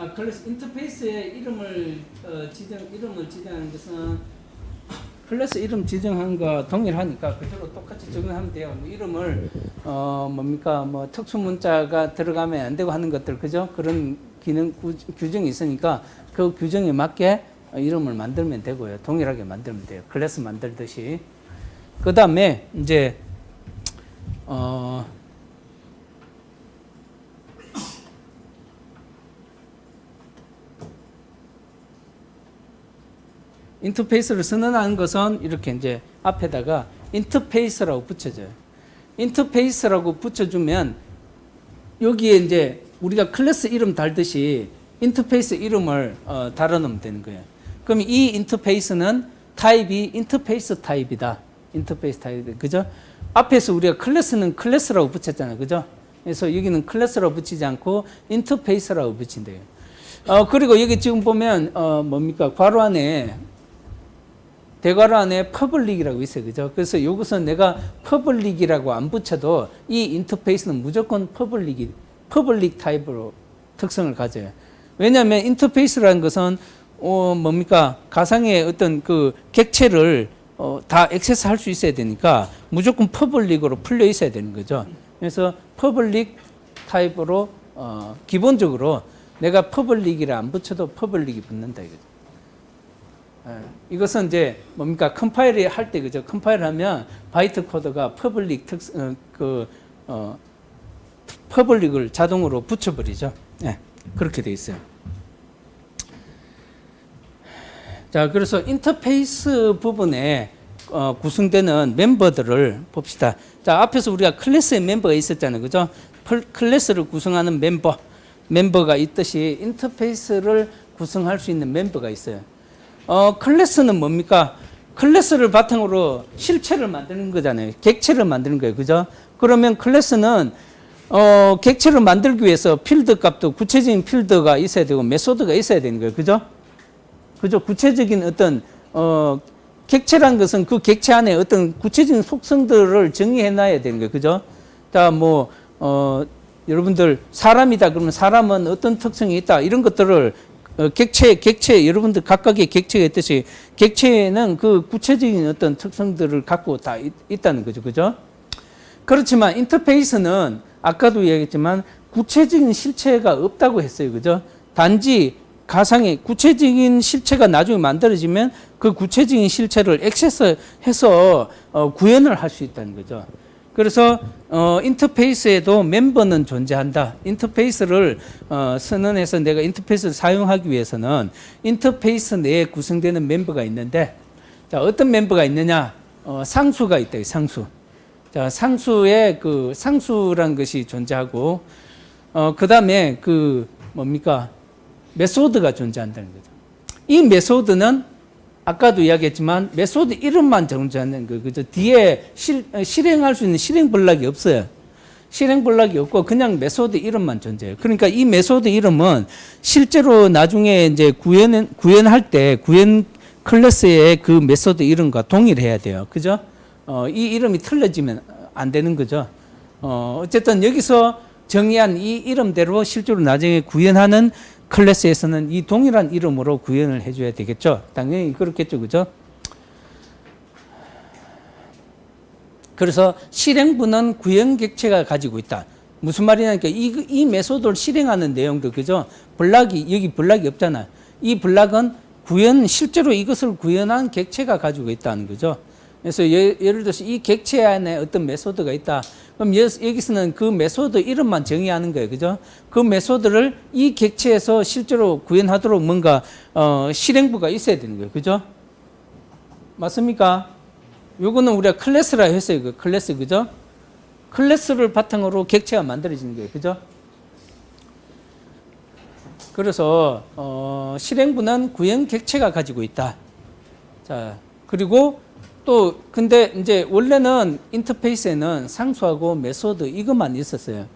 클래스 인터페이스의 이름을 지정하는 것은 클래스 이름 지정한 거 동일하니까 그대로 똑같이 적용하면 돼요. 뭐 이름을 뭡니까 뭐 특수 문자가 들어가면 안 되고 하는 것들 그죠? 그런 규정이 있으니까 그 규정에 맞게 이름을 만들면 되고요. 동일하게 만들면 돼요. 클래스 만들듯이. 그 다음에 이제 인터페이스를 선언하는 것은 이렇게 이제 앞에다가 인터페이스라고 붙여줘요. 인터페이스라고 붙여주면 여기에 이제 우리가 클래스 이름 달듯이 인터페이스 이름을 달아놓으면 되는 거예요. 그럼 이 인터페이스는 타입이 인터페이스 타입이다. 인터페이스 타입, 그죠? 앞에서 우리가 클래스는 클래스라고 붙였잖아요. 그죠? 그래서 여기는 클래스라고 붙이지 않고 인터페이스라고 붙인대요. 그리고 여기 지금 보면 뭡니까? 괄호 안에 대괄호 안에 퍼블릭이라고 있어요. 그죠? 그래서 이것은 내가 퍼블릭이라고 안 붙여도 이 인터페이스는 무조건 퍼블릭 타입으로 특성을 가져요. 왜냐하면 인터페이스라는 것은 뭡니까? 가상의 어떤 그 객체를 다 액세스할 수 있어야 되니까 무조건 퍼블릭으로 풀려 있어야 되는 거죠. 그래서 퍼블릭 타입으로 기본적으로 내가 퍼블릭이라 안 붙여도 퍼블릭이 붙는다 이거죠. 이것은 이제 뭡니까? 컴파일을 할 때 그죠? 컴파일 하면 바이트 코드가 퍼블릭 퍼블릭을 자동으로 붙여버리죠. 네, 그렇게 돼 있어요. 자, 그래서 인터페이스 부분에 구성되는 멤버들을 봅시다. 자, 앞에서 우리가 클래스의 멤버가 있었잖아요. 그죠? 클래스를 구성하는 멤버가 있듯이 인터페이스를 구성할 수 있는 멤버가 있어요. 클래스는 뭡니까? 클래스를 바탕으로 실체를 만드는 거잖아요. 객체를 만드는 거예요. 그죠? 그러면 클래스는 객체를 만들기 위해서 필드 값도 구체적인 필드가 있어야 되고 메소드가 있어야 되는 거예요. 그죠? 그죠? 구체적인 어떤 객체란 것은 그 객체 안에 어떤 구체적인 속성들을 정의해 놔야 되는 거예요. 그죠? 자, 뭐 여러분들 사람이다 그러면 사람은 어떤 특성이 있다 이런 것들을 객체 여러분들 각각의 객체가 있듯이 객체에는 그 구체적인 어떤 특성들을 갖고 다 있다는 거죠. 그죠? 그렇지만 인터페이스는 아까도 얘기했지만 구체적인 실체가 없다고 했어요. 그죠? 단지 가상의 구체적인 실체가 나중에 만들어지면 그 구체적인 실체를 액세스해서 구현을 할 수 있다는 거죠. 그래서 인터페이스에도 멤버는 존재한다. 인터페이스를 선언해서 내가 인터페이스를 사용하기 위해서는 인터페이스 내에 구성되는 멤버가 있는데, 자, 어떤 멤버가 있느냐? 상수가 있다. 상수. 자, 상수의 그 상수란 것이 존재하고, 그 다음에 그 뭡니까? 메소드가 존재한다는 거죠. 이 메소드는 아까도 이야기했지만 메소드 이름만 존재하는 거 그죠? 뒤에 실행할 수 있는 실행 블록이 없어요. 실행 블록이 없고 그냥 메소드 이름만 존재해요. 그러니까 이 메소드 이름은 실제로 나중에 이제 구현할 때 구현 클래스의 그 메소드 이름과 동일해야 돼요. 그죠? 이 이름이 틀려지면 안 되는 거죠. 어쨌든 여기서 정의한 이 이름대로 실제로 나중에 구현하는 클래스에서는 이 동일한 이름으로 구현을 해줘야 되겠죠. 당연히 그렇겠죠. 그죠? 그래서 실행부는 구현 객체가 가지고 있다. 무슨 말이냐니까 이 메소드를 실행하는 내용도 그죠? 여기 블락이 없잖아. 이 블락은 실제로 이것을 구현한 객체가 가지고 있다는 거죠. 그래서 예를 들어서 이 객체 안에 어떤 메소드가 있다. 그럼 여기서는 그 메소드 이름만 정의하는 거예요. 그죠? 그 메소드를 이 객체에서 실제로 구현하도록 뭔가 실행부가 있어야 되는 거예요. 그죠? 맞습니까? 요거는 우리가 클래스라 했어요. 그 클래스. 그죠? 클래스를 바탕으로 객체가 만들어지는 거예요. 그죠? 그래서 실행부는 구현 객체가 가지고 있다. 자, 그리고 또 근데 이제 원래는 인터페이스에는 상수하고 메소드 이것만 있었어요.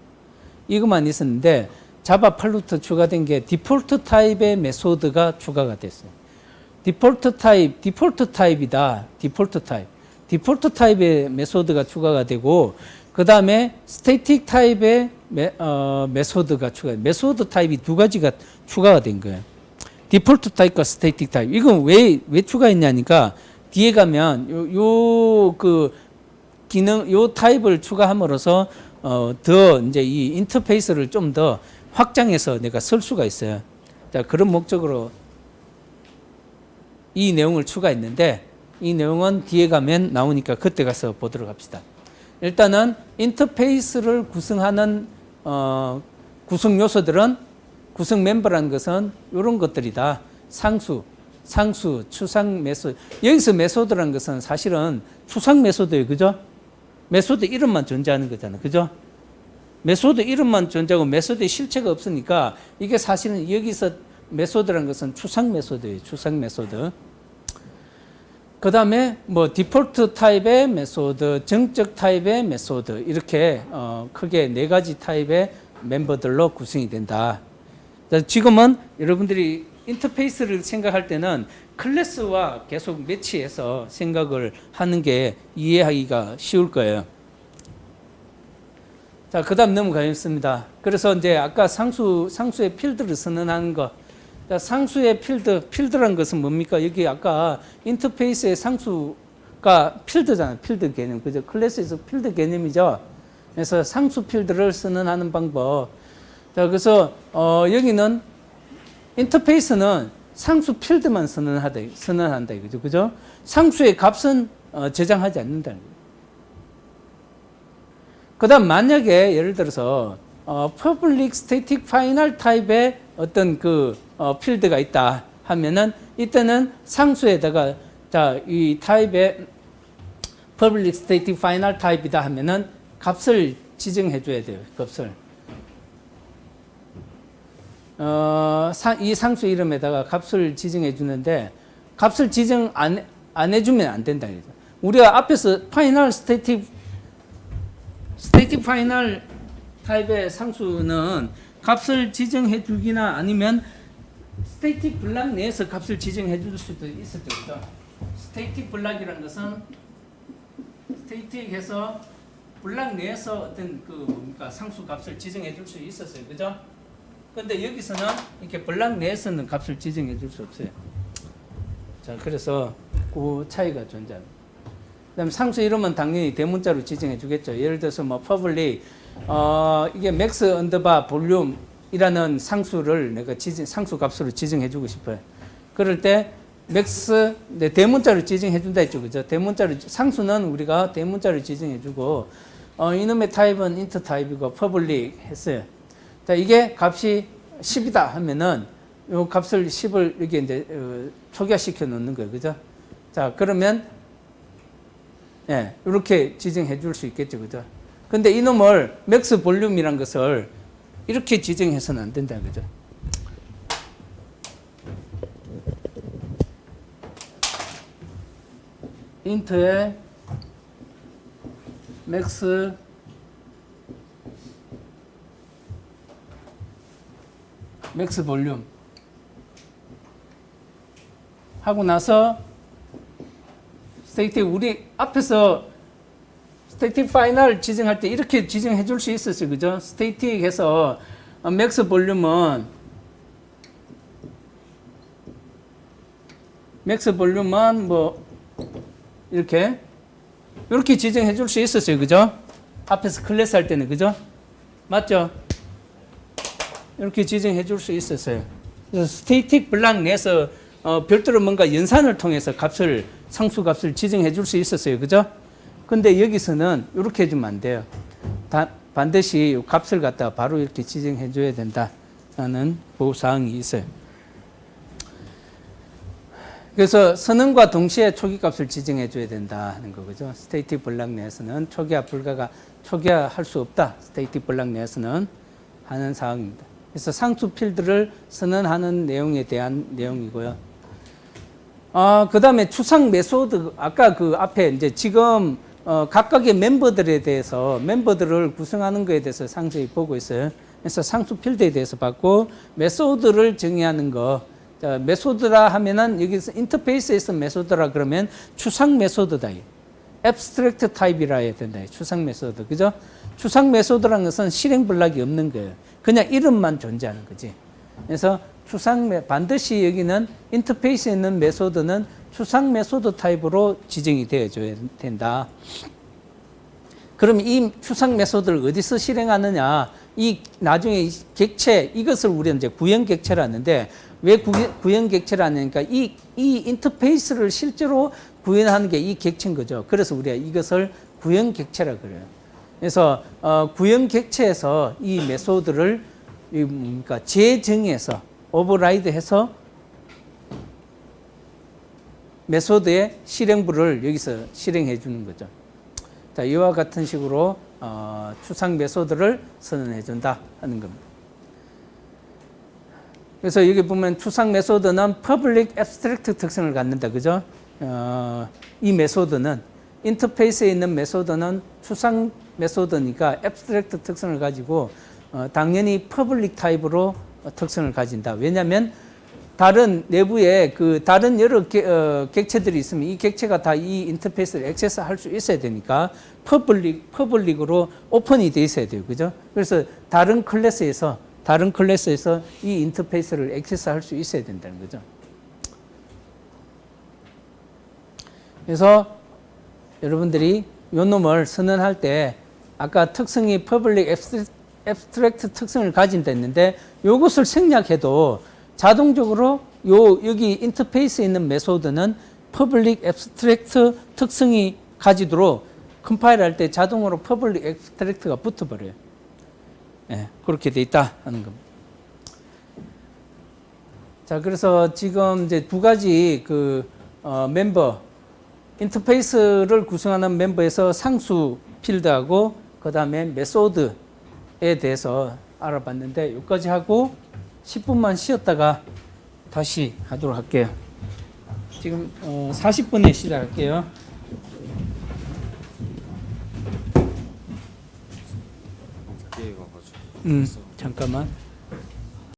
이것만 있었는데 자바 8부터 추가된 게 디폴트 타입의 메소드가 추가가 됐어요. 디폴트 타입이다. 디폴트 타입의 메소드가 추가가 되고 그 다음에 스태틱 타입의 메소드가 메소드 타입이 두 가지가 추가가 된 거예요. 디폴트 타입과 스태틱 타입. 이건 왜 추가했냐니까 뒤에 가면 요 기능 요 타입을 추가함으로써 더 이제 이 인터페이스를 좀 더 확장해서 내가 쓸 수가 있어요. 자, 그런 목적으로 이 내용을 추가했는데 이 내용은 뒤에 가면 나오니까 그때 가서 보도록 합시다. 일단은 인터페이스를 구성하는 구성 요소들은 구성 멤버라는 것은 이런 것들이다. 상수, 추상 메소드. 여기서 메소드라는 것은 사실은 추상 메소드예요. 그죠? 메소드 이름만 존재하는 거잖아. 그죠? 메소드 이름만 존재하고 메소드의 실체가 없으니까 이게 사실은 여기서 메소드라는 것은 추상 메소드예요. 추상 메소드. 그 다음에 뭐 디폴트 타입의 메소드, 정적 타입의 메소드 이렇게 크게 네 가지 타입의 멤버들로 구성이 된다. 지금은 여러분들이 인터페이스를 생각할 때는 클래스와 계속 매치해서 생각을 하는 게 이해하기가 쉬울 거예요. 자, 그 다음 넘어가겠습니다. 그래서 이제 아까 상수의 필드를 선언하는 거. 자, 상수의 필드란 것은 뭡니까? 여기 아까 인터페이스의 상수가 필드잖아요. 필드 개념. 그죠? 클래스에서 필드 개념이죠. 그래서 상수 필드를 선언하는 방법. 자, 그래서, 여기는 인터페이스는 상수 필드만 선언한다. 그죠? 그죠? 상수의 값은 저장하지 않는다는 거예요. 그 다음 만약에 예를 들어서 public static final 타입의 어떤 필드가 있다 하면은 이때는 상수에다가 자, 이 타입의 public static final 타입이다 하면은 값을 지정해 줘야 돼요. 값을. 이 상수 이름에다가 값을 지정해 주는데 값을 지정 안 해주면 안 된다. 우리가 앞에서 final static 파이널 타입의 상수는 값을 지정해 주기나 아니면 스테이틱 블락 내에서 값을 지정해 줄 수도 있었죠. 그죠? 스테이틱 블락이라는 것은 스테이틱에서 블락 내에서 어떤 상수 값을 지정해 줄 수 있었어요. 그죠? 근데 여기서는 이렇게 블락 내에서는 값을 지정해 줄 수 없어요. 자, 그래서 그 차이가 존재합니다. 그다음 상수 이름은 당연히 대문자로 지정해 주겠죠. 예를 들어서 뭐 public 이게 max 언더바 볼륨이라는 상수를 내가 상수 값으로 지정해 주고 싶어요. 그럴 때 max 대문자로 지정해 준다 했죠. 그죠? 대문자로 상수는 우리가 대문자로 지정해 주고 이놈의 타입은 int 타입이고 public 했어요. 자, 이게 값이 10이다 하면은 요 값을 10을 여기 이제 초기화시켜 놓는 거예요. 그죠? 자, 그러면 예, 이렇게 지정해 줄 수 있겠죠. 그죠? 근데 이놈을 맥스 볼륨이란 것을 이렇게 지정해서는 안 된다. 그죠? 인트의 맥스 볼륨 하고 나서 스테이틱 우리 앞에서 스테이틱 파이널 지정할 때 이렇게 지정해 줄 수 있었어요. 그죠? 스테이틱 해서 맥스 볼륨은 뭐 이렇게 지정해 줄 수 있었어요. 그죠? 앞에서 클래스 할 때는. 그죠? 맞죠? 이렇게 지정해 줄 수 있었어요. 그래서 스테이틱 블락 내에서 별도로 뭔가 연산을 통해서 상수 값을 지정해 줄 수 있었어요. 그죠? 근데 여기서는 이렇게 해주면 안 돼요. 반드시 값을 갖다가 바로 이렇게 지정해 줘야 된다는 보호사항이 있어요. 그래서 선언과 동시에 초기 값을 지정해 줘야 된다는 거죠. 스테이틱 블락 내에서는 초기화할 수 없다. 스테이틱 블락 내에서는 하는 사항입니다. 그래서 상수 필드를 선언하는 내용에 대한 내용이고요. 그 다음에 추상 메소드, 아까 앞에 이제 지금, 각각의 멤버들에 대해서, 멤버들을 구성하는 것에 대해서 상세히 보고 있어요. 그래서 상수 필드에 대해서 봤고, 메소드를 정의하는 거. 자, 메소드라 하면은, 여기서 인터페이스에서 메소드라 그러면 추상 메소드다. abstract 타입이라 해야 된다. 추상 메소드. 그죠? 추상 메소드라는 것은 실행 블락이 없는 거예요. 그냥 이름만 존재하는 거지. 그래서 반드시 여기는 인터페이스에 있는 메소드는 추상 메소드 타입으로 지정이 되어줘야 된다. 그럼 이 추상 메소드를 어디서 실행하느냐? 이 나중에 이 객체 이것을 우리는 이제 구현 객체를 하는데 왜 구현 객체를 하냐니까 이 인터페이스를 실제로 구현하는 게 이 객체인 거죠. 그래서 우리가 이것을 구현 객체라 그래요. 그래서 구현 객체에서 이 메소드를 그러니까 재정해서 오버라이드해서 메소드의 실행부를 여기서 실행해 주는 거죠. 자, 이와 같은 식으로 추상 메소드를 선언해 준다 하는 겁니다. 그래서 여기 보면 추상 메소드는 퍼블릭 앱스트랙트 특성을 갖는다. 그죠? 이 메소드는 인터페이스에 있는 메소드는 추상 메소드니까 앱스트랙트 특성을 가지고 당연히 퍼블릭 타입으로 특성을 가진다. 왜냐하면 다른 내부에 다른 여러 객체들이 있으면 이 객체가 다 이 인터페이스를 액세스할 수 있어야 되니까 퍼블릭으로 오픈이 돼 있어야 돼요. 그죠? 그래서 다른 클래스에서 이 인터페이스를 액세스할 수 있어야 된다는 거죠. 그래서 여러분들이 요 놈을 선언할 때 아까 특성이 퍼블릭 앱스트랙트 특성을 가진다 했는데 요것을 생략해도 자동적으로 여기 인터페이스에 있는 메소드는 퍼블릭 앱스트랙트 특성이 가지도록 컴파일 할 때 자동으로 퍼블릭 앱스트랙트가 붙어버려요. 예, 그렇게 돼 있다 하는 겁니다. 자, 그래서 지금 이제 두 가지 멤버, 인터페이스를 구성하는 멤버에서 상수 필드하고 그 다음에 메소드에 대해서 알아봤는데 여기까지 하고 10분만 쉬었다가 다시 하도록 할게요. 지금 40분에 시작할게요. 잠깐만.